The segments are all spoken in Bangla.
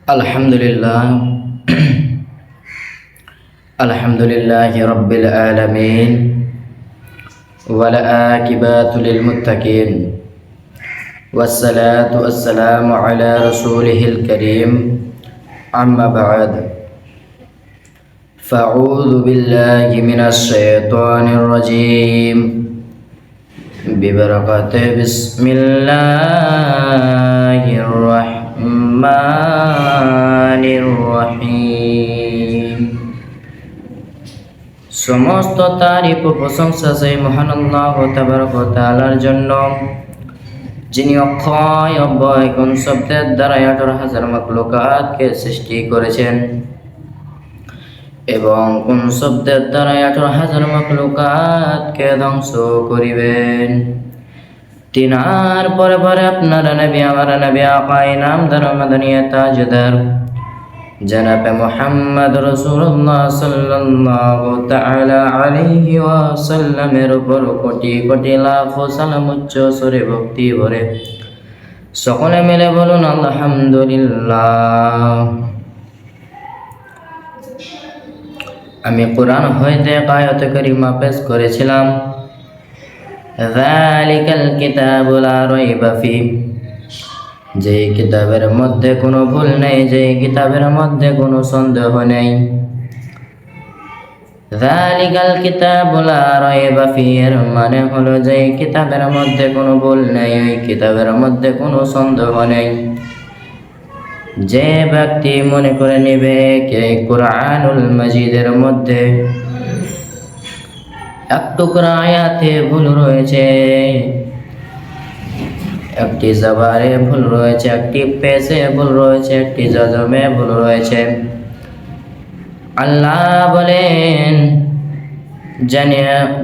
আলহামদুলিল্লাহ আলহামদুলিল্লাহি রাব্বিল আলামিন ওয়াল আকিবাতু লিল মুত্তাকিন ওয়াসসালাতু ওয়াসসালামু আলা রাসূলিহিল কারীম আম্মা বা'দ ফাউযু বিল্লাহি মিনাশ শাইতানির রাজীম বিবারাকাতি বিসমিল্লাহির রাহমানির রহিম। সমস্ত তারিফ ও প্রশংসা সেই মহান আল্লাহ তাবারক ওয়া তাআলার জন্য, যিনি অক্ষয় অব্যয় কোন শব্দের দ্বারা 18,000 মাখলুকাতকে সৃষ্টি করেছেন এবং কোন শব্দের দ্বারা 18,000 মাখলুকাতকে ধ্বংস করিবেন। তিনার পরে পরে আপনার নবী, আমার নবী, আকায়ে নামদার মাদানিয়া তাজদার জনাবে মুহাম্মদ রাসূলুল্লাহ সাল্লাল্লাহু তাআলা আলাইহি ওয়াসাল্লামের উপর কোটি কোটি লাখ সালাম উচ্চ সুরে ভক্তি ভরে সকলে মিলে বলুন আলহামদুলিল্লাহ। আমি কোরআন হইতে আয়াত কারিমা পেশ করেছিলাম, যালিকাল কিতাবু লা রাইবা ফি, যে কিতাবের মধ্যে কোনো ভুল নেই, যে কিতাবের মধ্যে কোনো সন্দেহ নেই। যালিকাল কিতাবু লা রাইবা ফি এর মানে হলো যে কিতাবের মধ্যে কোনো ভুল নেই, ওই কিতাবের মধ্যে কোনো সন্দেহ নেই। যে ব্যক্তি মনে করে নিবে কে কুরআনুল মাজিদের মধ্যে এক টুকরা আয়াতে ভুল রয়েছে, একটি জবারে ভুল রয়েছে, একটি পেশে ভুল রয়েছে, একটি জজমে ভুল রয়েছে, আল্লাহ বলেন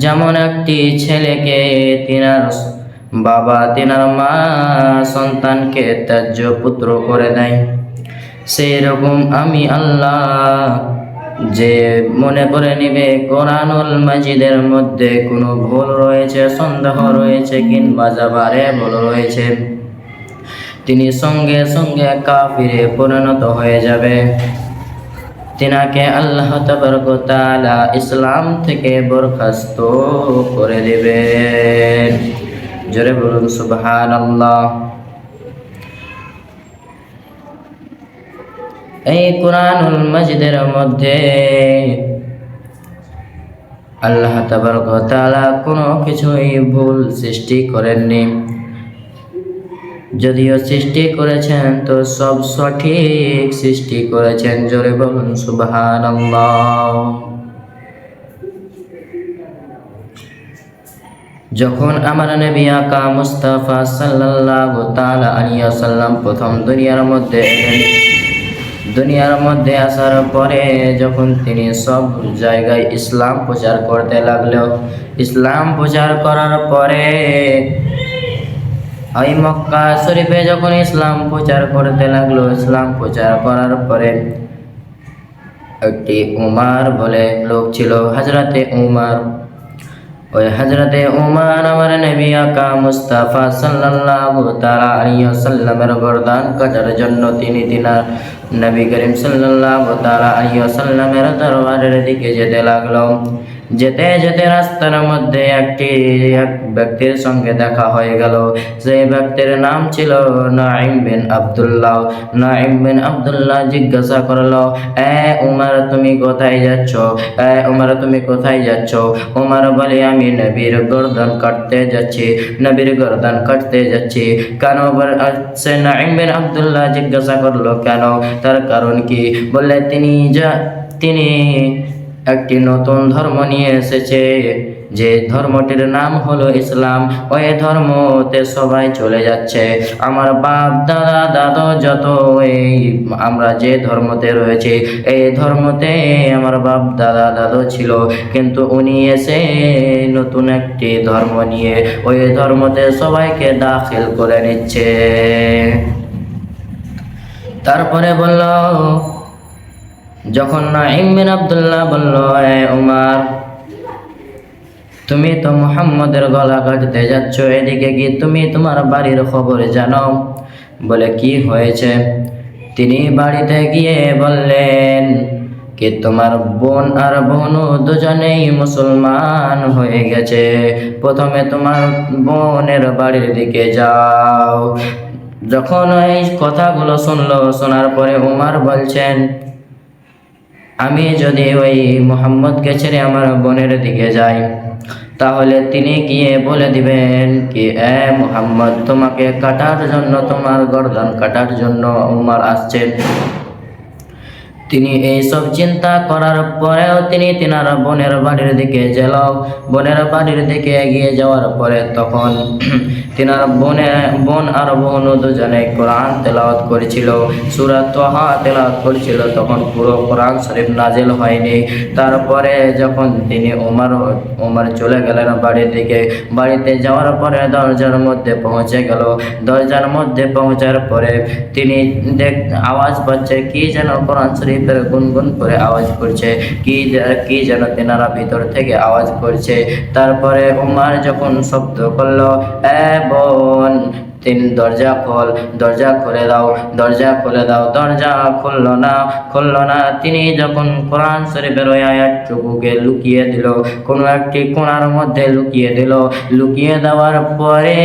যেমন একটি ছেলেকে তিনার বাবা তিনার মা সন্তানকে ত্যায্য পুত্র করে দেয়, সেই রকম আমি আল্লাহ যে মনে করে নিবে কোরআনুল মাজিদের মধ্যে কোনো ভুল রয়েছে, সন্দেহ রয়েছে কিংবা জাবারে ভুল রয়েছে, তিনি সঙ্গে সঙ্গে কাফিরে পরিণত হয়ে যাবে। তিনাকে আল্লাহ তাবারক ওয়া তাআলা ইসলাম থেকে বরখাস্ত করে দিবেন। জোরে বলুন সুবহানাল্লাহ। এই কুরআনুল মাজিদের মধ্যে আল্লাহ তাবারক ওয়া তাআলা কোনো কিছুই ভুল সৃষ্টি করেননি, যদিও সৃষ্টি করেছেন তো সব সঠিক সৃষ্টি করেছেন। জোরে বলুন সুবহানাল্লাহ। যখন আমার নবী আকা মুস্তাফা সাল্লাল্লাহু তাআলা আলাইহি ওয়াসাল্লাম প্রথম দুনিয়ার মধ্যে এলেন, দুনিয়ার মধ্যে আসার পরে যখন তিনি সব জায়গায় ইসলাম প্রচার করতে লাগলো, ইসলাম প্রচার করার পরে ওই মক্কা শরীফে যখন ইসলাম প্রচার করতে লাগলো, ইসলাম প্রচার করার পরে একটি উমার বলে লোক ছিল, হযরতে উমার। ওই হযরতে উমার আমার নবী আকা মুস্তাফা সাল্লাল্লাহু তাআলা আলাইহি ওয়াসাল্লামের গর্দান কাটার জন্য তিনি তিনার নবী করিম সাল্লাল্লাহু তাআলা আলাইহি ওয়াসাল্লামের দরবারের দিকে যেতে লাগলো। যেতে যেতে রাস্তার মধ্যে এক ব্যক্তির সঙ্গে দেখা হয়ে গেল। সেই ব্যক্তির নাম ছিল নাঈম বিন আব্দুল্লাহ। নাঈম বিন আব্দুল্লাহ জিজ্ঞাসা করলো, এ উমর তুমি কোথায় যাচ্ছ? এ উমর তুমি কোথায় যাচ্ছ? উমর বলে, আমি নবীর গর্দান কাটতে যাচ্ছি, নবীর গর্দান কাটতে যাচ্ছি। কেন? সে নাঈম বিন আব্দুল্লাহ জিজ্ঞাসা করলো কেন, তার কারণ কি? বললে তিনি একটি নতুন ধর্ম নিয়ে এসেছে, যে ধর্মটির নাম হলো ইসলাম। ওই ধর্মতে সবাই চলে যাচ্ছে। আমার বাপ দাদা দাদু যত আমরা যে ধর্মতে রয়েছে, এই ধর্মতে আমার বাপ দাদা দাদু ছিল, কিন্তু উনি এসে নতুন একটি ধর্ম নিয়ে ওই ধর্মতে সবাইকে দাখিল করে নিচ্ছে। তারপরে বলল, যখন নাঈম বিন আব্দুল্লাহ বলল, এ উমর তুমি তো মুহাম্মদের গলা কাটতে যাচ্ছ, এদিকে কি তুমি তোমার বাড়ির খবর জানো? বলে, কি হয়েছে? তিনি বাড়িতে গিয়ে বললেন কি তোমার বোন আর বোনও দুজনেই মুসলমান হয়ে গেছে, প্রথমে তোমার বোনের বাড়ির দিকে যাও। যখন এই কথাগুলো শুনলো, শোনার পরে উমর বলছেন, আমি যদি ওই মুহাম্মদকে ছেড়ে আমার বোনের দিকে যাই, তাহলে তিনি গিয়ে বলে দিবেন কি এ মুহাম্মদ, তোমাকে কাটার জন্য, তোমার গর্দান কাটার জন্য উমর আসছেন। তিনি এই সব চিন্তা করার পরেও তিনি তিনার বোনের বাড়ির দিকে গেল। বোনের বাড়ির দিকে এগিয়ে যাওয়ার পরে তখন তিনার বোন আর বোন দুজনে কোরআন তেলাওয়াত করেছিল, সূরা তাহা তেলাওয়াত করেছিল। তখন পুরো কোরআন শরীফ নাজিল হয়নি। তারপরে যখন তিনি ওমর চলে গেলেন বাড়ির দিকে, বাড়িতে যাওয়ার পরে দরজার মধ্যে পৌঁছে গেল। দরজার মধ্যে পৌঁছার পরে তিনি আওয়াজ পাচ্ছে, কি যেন কোরআন শরীফের গুনগুন করে আওয়াজ করছে, কি যেন তেনারা ভিতর থেকে আওয়াজ করছে। তারপরে উমর যখন শব্দ করলো, এ বোন, তিনি দরজা খুলে দাও, দরজা খুলে দাও। দরজা খুললো না। তিনি যখন কোরআন শরীফের ওই আয়াতটুকুকে লুকিয়ে দিল, কোনো একটি কোণার মধ্যে লুকিয়ে দিল। লুকিয়ে দেওয়ার পরে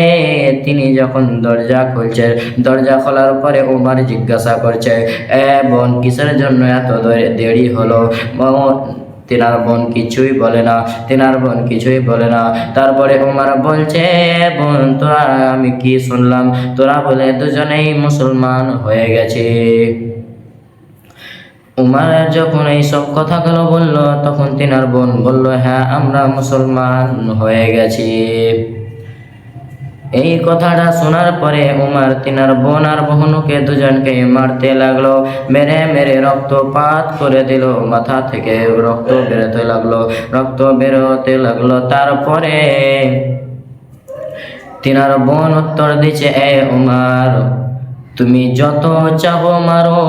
তিনি যখন দরজা খুলছে, দরজা খোলার পরে উমর জিজ্ঞাসা করছে, এ বোন, কিসের জন্য এত দেরি হলো? তেনার বোন কিছুই বলে না। তারপরে উমর বলছে, বোন, তোরা, আমি কি শুনলাম, তোরা বলে দুজনেই মুসলমান হয়ে গেছে। উমর যখন এই সব কথাগুলো বলল, তখন তিনার বোন বলল, হ্যাঁ, আমরা মুসলমান হয়ে গেছি। এই কথাটা শোনার পরে উমর তিনার বোন আর বোনকে দুজনকে মারতে লাগলো। মেরে রক্তপাত করে দিল, মাথা থেকে রক্ত বেরোতে লাগলো। তারপরে তিনার বোন উত্তর দিচ্ছে, এ উমর, তুমি যত চাহো মারো,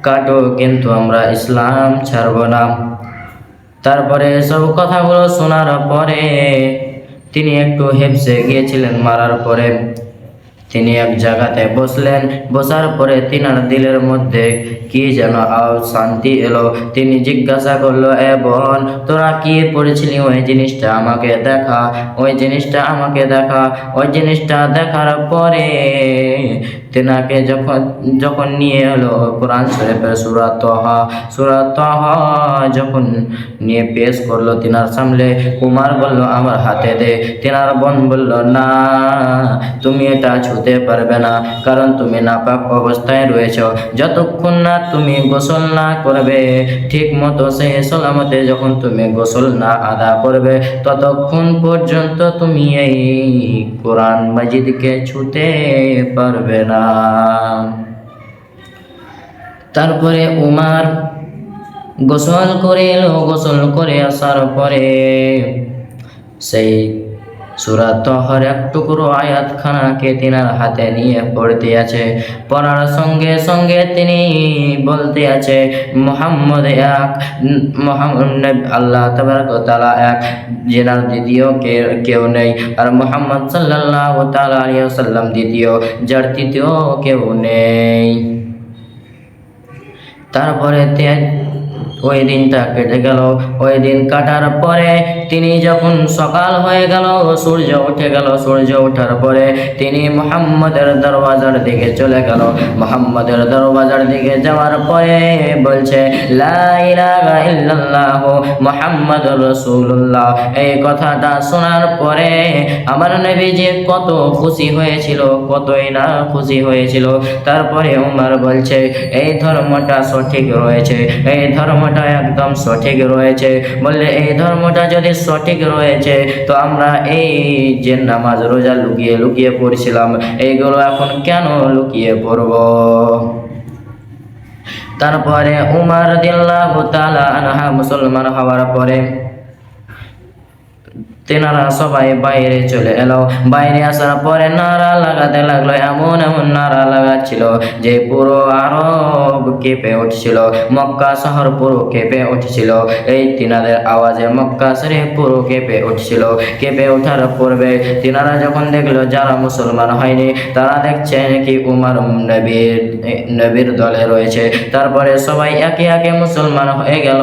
কাটো, কিন্তু আমরা ইসলাম ছাড়ব না। তারপরে সব কথাগুলো শোনার পরে তিনি একটু হেপসে গিয়েছিলেন। মারার পরে তিনি এক জায়গাতে বসলেন। বসার পরে তিনার দিলের মধ্যে কি যেন শান্তি এলো। তিনি জিজ্ঞাসা করলো, এ বোন, তোরা কি পড়েছিলি? ওই জিনিসটা আমাকে দেখা। ওই জিনিসটা দেখার পরে তেনাকে যখন নিয়ে এলো কোরআন শরীফের সূরা তাহা যখন নিয়ে পেশ করলো তিনার সামনে, উমর বলল, আমার হাতে দে। তিনার বোন বলল, না, তুমি এটা ছুতে পারবে না, কারণ তুমি নাপাক অবস্থায় রয়েছ। যতক্ষণ না তুমি গোসল না করবে ঠিক মতো, সেই সালামতে যখন তুমি গোসল না আদা করবে, ততক্ষণ পর্যন্ত তুমি এই কোরআন মাজিদকে ছুতে পারবে না। তারপরে উমর গোসল করে এলো। গোসল করে আসার পরে সেই সূরা তাহার এক টুকরো আয়াতখানাকে তিনার হাতে নিয়ে পড়তে আছে। পড়ার সঙ্গে সঙ্গে তিনি বলতে আছে, মুহাম্মদ এক, আল্লাহ তাবারক ওয়া তাআলা এক, যেনার দ্বিতীয় কেউ নেই, আর মুহাম্মদ সাল্লাল্লাহু তাআলা আলাইহি ওয়াসাল্লাম দ্বিতীয়, যার তৃতীয় কেউ নেই। তারপরে ওই দিনটা কেটে গেল। ওই দিন কাটার পরে তিনি যখন সকাল হয়ে গেল, সূর্য উঠে গেল। সূর্য ওঠার পরে তিনি মুহাম্মদের দরওয়াজার দিকে চলে গেল। মুহাম্মদের দরওয়াজার দিকে যাওয়ার পরে বলছে, লা ইলাহা ইল্লাল্লাহ মুহাম্মাদুর রাসূলুল্লাহ। এই কথাটা শোনার পরে আমার নবীজি কত খুশি হয়েছিল, কতই না খুশি হয়েছিল। তারপরে উমর বলছে, এই ধর্মটা সঠিক রয়েছে, এই ধর্মটা একদম সঠিক রয়েছে। বললে, এই ধর্মটা যদি সঠিক রয়েছে, তো আমরা এই যে নামাজ রোজা লুকিয়ে পড়ছিলাম, এইগুলো এখন কেন লুকিয়ে পড়ব? তারপরে উমর রাদিয়াল্লাহু তাআলা আনহা মুসলমান হওয়ার পরে তেনারা সবাই বাইরে চলে এলো। বাইরে আসার পরে নারা লাগাতে লাগলো, এমন এমন নারা লাগাচ্ছিল যে পুরো আরব কেঁপে উঠছিল, মক্কা শহর পুরো কেঁপে উঠছিল। এই তিনাদের আওয়াজে মক্কা শরীফ পুরো কেঁপে উঠছিল। কেঁপে ওঠার পূর্বে তিনারা যখন দেখলো যারা মুসলমান হয়নি তারা দেখছে নাকি উমর নবীর দলে রয়েছে। তারপরে সবাই একে একে মুসলমান হয়ে গেল।